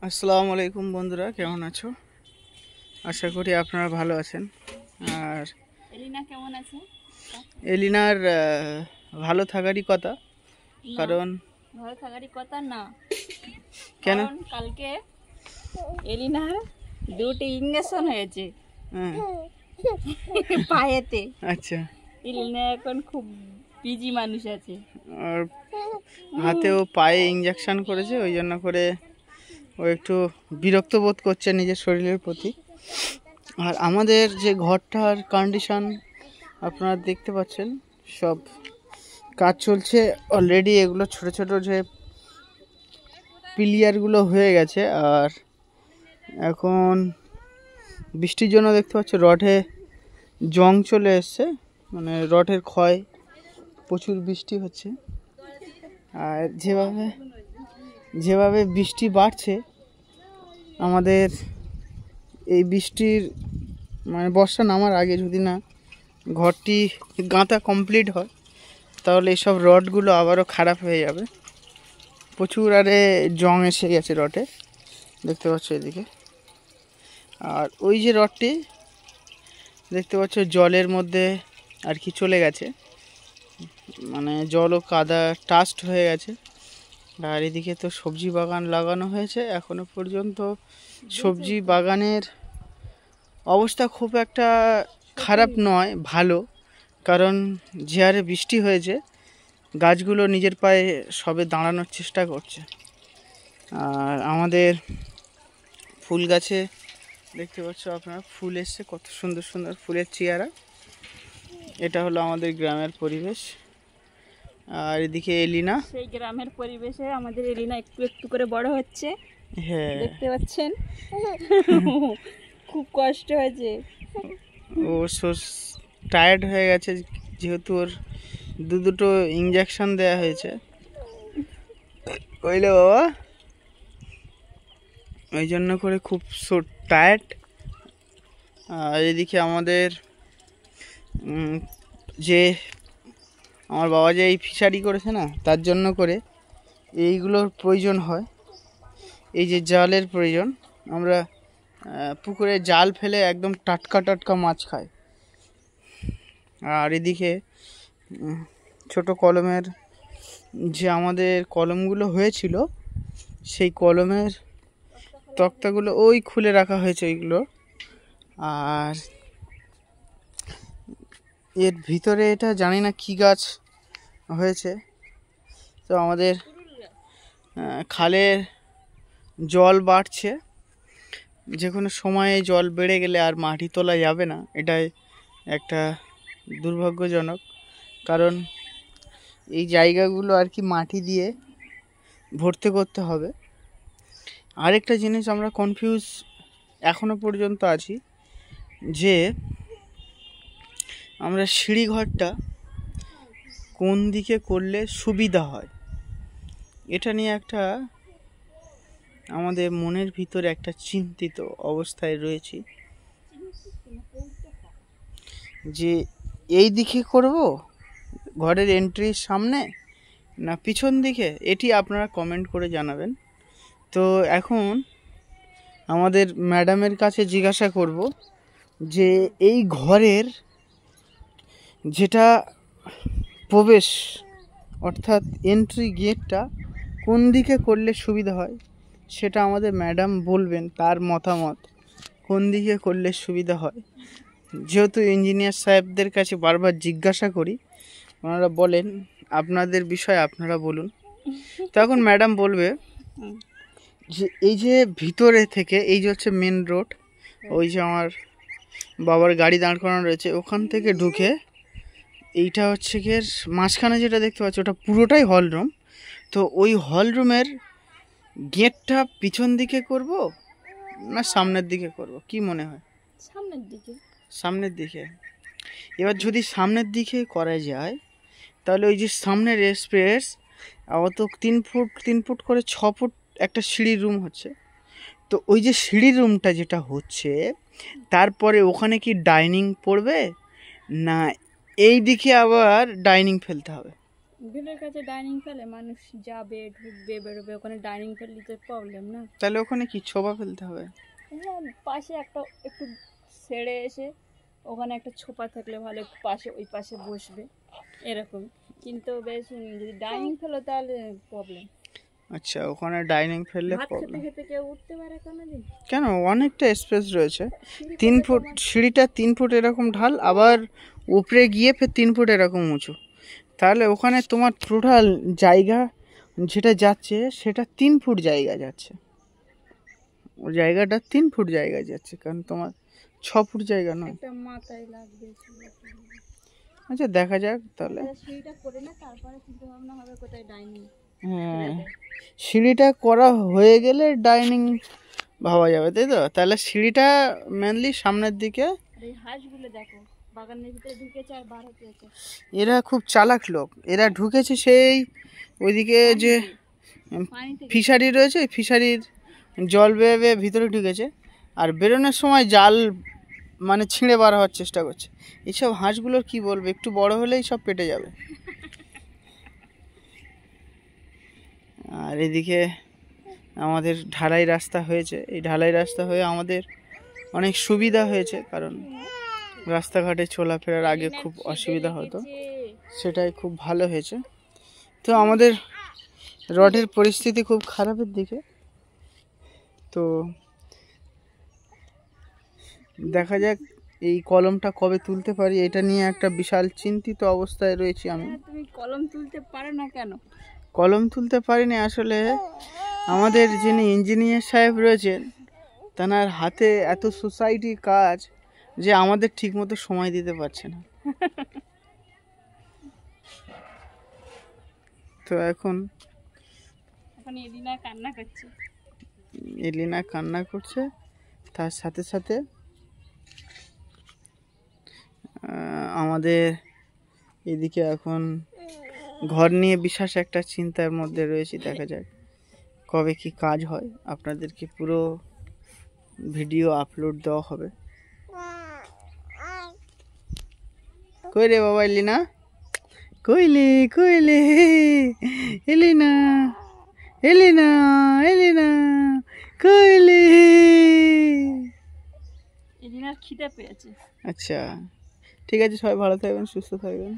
আসসালামু আলাইকুম বন্ধুরা, কেমন আছো? আশা করি আপনারা ভালো আছেন। আর এলিনা কেমন আছে? এলিনার ভালো থাকারই কথা। কারণ ভালো থাকারই কথা না, কেন? কারণ কালকে এলিনার দুটি ইঞ্জেকশন হয়েছে হ্যাঁ, পায়েতে। আচ্ছা। এলিনা এখন খুব বিজি মানুষ আছে। আর হাতেও পায়ে ইঞ্জেকশন করেছে, ওই জন্য করে ও একটু বিরক্ত বোধ করছে নিজের শরীরের প্রতি। আর আমাদের যে ঘরটার কন্ডিশন আপনারা দেখতে পাচ্ছেন, সব কাজ চলছে অলরেডি। এগুলো ছোট ছোট যে পিলিয়ারগুলো হয়ে গেছে, আর এখন বৃষ্টির জন্য দেখতে পাচ্ছ রডে জং চলে এসছে, মানে রডের ক্ষয়, প্রচুর বৃষ্টি হচ্ছে। আর যেভাবে যেভাবে বৃষ্টি বাড়ছে, আমাদের এই বৃষ্টির মানে বর্ষা নামার আগে যদি না ঘরটি গাঁথা কমপ্লিট হয়, তাহলে এইসব রডগুলো আবারও খারাপ হয়ে যাবে। প্রচুর আরে জং এসে গেছে রডে, দেখতে পাচ্ছ এদিকে। আর ওই যে রডটি দেখতে পাচ্ছ জলের মধ্যে আর কি চলে গেছে, মানে জল ও কাদা টাস্ট হয়ে গেছে। আর এদিকে তো সবজি বাগান লাগানো হয়েছে, এখনো পর্যন্ত সবজি বাগানের অবস্থা খুব একটা খারাপ নয়, ভালো। কারণ যে হারে বৃষ্টি হয়েছে, গাছগুলো নিজের পায়ে সবে দাঁড়ানোর চেষ্টা করছে। আর আমাদের ফুল গাছে দেখতে পাচ্ছ আপনারা ফুল এসছে, কত সুন্দর সুন্দর ফুলের চেয়ারা। এটা হলো আমাদের গ্রামের পরিবেশ। আর এদিকে এলিনা, সেই গ্রামের পরিবেশে আমাদের এলিনা একটু একটু করে বড় হচ্ছে। হ্যাঁ, দেখতে পাচ্ছেন খুব কষ্ট হয়েছে। ও টায়ার্ড হয়ে গেছে, যেহেতু ওর দুটো ইঞ্জেকশন দেওয়া হয়েছে। কইলে বাবা, ওই জন্য করে খুব টায়ার্ড। আর এদিকে আমাদের যে আমার বাবা যে এই ফিশারি করেছে না, তার জন্য করে এইগুলোর প্রয়োজন হয়, এই যে জালের প্রয়োজন। আমরা পুকুরে জাল ফেলে একদম টাটকা টাটকা মাছ খাই। আর এদিকে ছোট কলমের যে আমাদের কলমগুলো হয়েছিল, সেই কলমের তক্তাগুলো ওই খুলে রাখা হয়েছে ওইগুলো। আর এর ভিতরে এটা জানি না কি গাছ হয়েছে। তো আমাদের খালের জল বাড়ছে, যে কোনো সময়ে জল বেড়ে গেলে আর মাটি তোলা যাবে না, এটাই একটা দুর্ভাগ্যজনক। কারণ এই জায়গাগুলো আর কি মাটি দিয়ে ভর্তি করতে হবে। আরেকটা জিনিস আমরা কনফিউজ এখনো পর্যন্ত আছি, যে আমরা সিঁড়িঘরটা কোন দিকে করলে সুবিধা হয়, এটা নিয়ে একটা আমাদের মনের ভিতরে একটা চিন্তিত অবস্থায় রয়েছি, যে এই দিকে করব ঘরের এন্ট্রির সামনে না পিছন দিকে, এটি আপনারা কমেন্ট করে জানাবেন। তো এখন আমাদের ম্যাডামের কাছে জিজ্ঞাসা করব যে এই ঘরের যেটা প্রবেশ অর্থাৎ এন্ট্রি গেটটা কোন দিকে করলে সুবিধা হয়, সেটা আমাদের ম্যাডাম বলবেন তার মতামত কোন দিকে করলে সুবিধা হয়। যেহেতু ইঞ্জিনিয়ার সাহেবদের কাছে বারবার জিজ্ঞাসা করি, ওনারা বলেন আপনাদের বিষয় আপনারা বলুন। তখন ম্যাডাম বলবে যে এই যে ভিতরে থেকে, এই যে হচ্ছে মেন রোড, ওই যে আমার বাবার গাড়ি দাঁড় করানো রয়েছে, ওখান থেকে ঢুকে এইটা হচ্ছে গিয়ে মাঝখানে যেটা দেখতে পাচ্ছি, ওটা পুরোটাই হল রুম। তো ওই হল রুমের গেটটা পিছন দিকে করব না সামনের দিকে করব, কি মনে হয়? সামনের দিকে। সামনের দিকে। এবার যদি সামনের দিকে করা যায়, তাহলে ওই যে সামনের স্পেস অত 3 ফুট করে 6 ফুট একটা সিঁড়ির রুম হচ্ছে। তো ওই যে সিঁড়ির রুমটা যেটা হচ্ছে, তারপরে ওখানে কি ডাইনিং পড়বে, না এই দিকে আবার ডাইনিং ফেলতে হবে? গেটের কাছে ডাইনিং ফেলে, মানুষ যাবে ঢুকবে বেরোবে, ওখানে ডাইনিং ফেললে তো প্রবলেম না। তাহলে ওখানে কি ছোবা ফেলতে হবে? হ্যাঁ, পাশে একটা একটু ছেড়ে এসে ওখানে একটা ছোপা থাকলে ভালো, একটু পাশে ওই পাশে বসবে এরকম। কিন্তু বেশ যদি ডাইনিং ফেলো তাহলে প্রবলেম। আচ্ছা, ওখানে ডাইনিং ফেললে ভাত খেতে প্রবলেম। খেতে কেউ উঠতে পারে কোনোদিন? কেন, অনেকটা স্পেস রয়েছে। 3 ফুট সিঁড়িটা, 3 ফুট এরকম ঢাল, আবার উপরে গিয়ে ফের 3 ফুট এরকম উঁচু। তাহলে ওখানে তোমার টোটাল জায়গা যেটা যাচ্ছে সেটা 3 ফুট জায়গা যাচ্ছে। ওই জায়গাটা 3 ফুট জায়গা যাচ্ছে, কারণ তোমার 6 ফুট জায়গা নয়। একটা মাথায় লাগবে। আচ্ছা, দেখা যাক তাহলে। সিঁড়িটা করে না, তারপরে চিন্তা ভাবনা হবে কোথায় ডাইনিং। হ্যাঁ, সিঁড়িটা করা হয়ে গেলে ডাইনিং ভাবা যাবে, তাই তো? তাহলে সিঁড়িটা মেনলি সামনের দিকে। এই হাঁসগুলো দেখো বাগানের ভিতরে ঢুকেছে আর বার হতে। এরা খুব চালাক লোক, এরা ঢুকেছে সেই ওইদিকে যে পানি থেকে ফিশারি রয়েছে, ফিশারির জল বেয়ে বেয়ে ভিতরে ঢুকেছে, আর বেরোনোর সময় জাল মানে ছিঁড়ে বার হওয়ার চেষ্টা করছে। এইসব হাঁসগুলোর কি বলবো, একটু বড় হলেই সব পেটে যাবে। আর এদিকে আমাদের ঢালাই রাস্তা হয়েছে, এই ঢালাই রাস্তা হয়ে আমাদের অনেক সুবিধা হয়েছে, কারণ রাস্তাঘাটে চলাফেরার আগে খুব অসুবিধা হতো, সেটাই খুব ভালো হয়েছে। তো আমাদের রডের পরিস্থিতি খুব খারাপের দিকে, তো দেখা যাক এই কলমটা কবে তুলতে পারি, এটা নিয়ে একটা বিশাল চিন্তিত অবস্থায় রয়েছি আমি। তুমি কলম তুলতে পারো না কেন? কলম তুলতে পারিনি আসলে, আমাদের যিনি ইঞ্জিনিয়ার সাহেব রয়েছেন তার হাতে এত সোসাইটির কাজ যে আমাদের ঠিকমতো সময় দিতে পারছে না। তো এখন এলিনা কান্না করছে। এলিনা কান্না করছে, তার সাথে সাথে আমাদের এদিকে এখন ঘর নিয়ে বিশেষ একটা চিন্তার মধ্যে রয়েছি। দেখা যাক কবে কি কাজ হয়, আপনাদেরকে পুরো ভিডিও আপলোড দেওয়া হবে। কই রে বাবা এলিনা, কইলি কইলি, এলিনা এলিনা এলিনা কইলি। এলিনার খিদে পেয়েছে। আচ্ছা, ঠিক আছে, সবাই ভালো থাকবেন, সুস্থ থাকবেন।